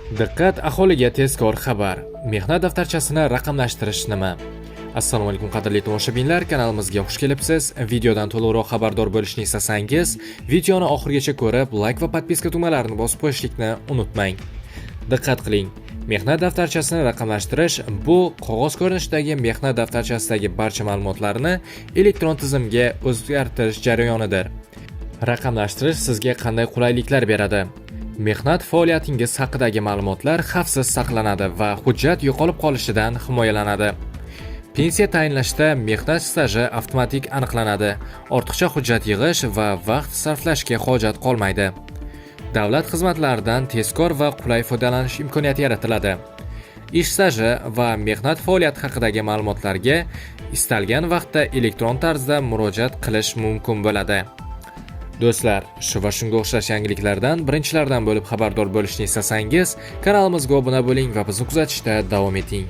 Diqqat, aholiga tezkor xabar. Mehnat daftarchasini raqamlashtirish nima? Assalomu alaykum qadrli tomoshabinlar, kanalimizga xush kelibsiz. Videodan to'liqroq xabardor bo'lishni istasangiz, videoni oxirigacha ko'rib, like va podpiska tugmalarini bosib qo'yishlikni unutmang. Diqqat qiling. Mehnat daftarchasini raqamlashtirish bu qog'oz ko'rinishidagi mehnat daftarchasidagi barcha ma'lumotlarni elektron tizimga o'zgartirish jarayonidir. Raqamlashtirish sizga qanday qulayliklar beradi? Mehnat faoliyatingiz haqidagi ma'lumotlar xavfsiz saqlanadi va hujjat yo'qolib qolishidan himoyalanadi. Pensiya tayinlashda mehnat staji avtomatik aniqlanadi. Ortiqcha hujjat yig'ish va vaqt sarflashga hojat qolmaydi. Davlat xizmatlaridan tezkor va qulay foydalanish imkoniyati yaratiladi. Ish staji va mehnat faoliyati haqidagi ma'lumotlarga istalgan vaqtda elektron tarzda murojaat qilish mumkin bo'ladi. Do'stlar, shu va shunga o'xshash yangiliklardan birinchilardan bo'lib xabardor bo'lishni istasangiz, kanalimizga obuna bo'ling va bizni kuzatishda davom eting.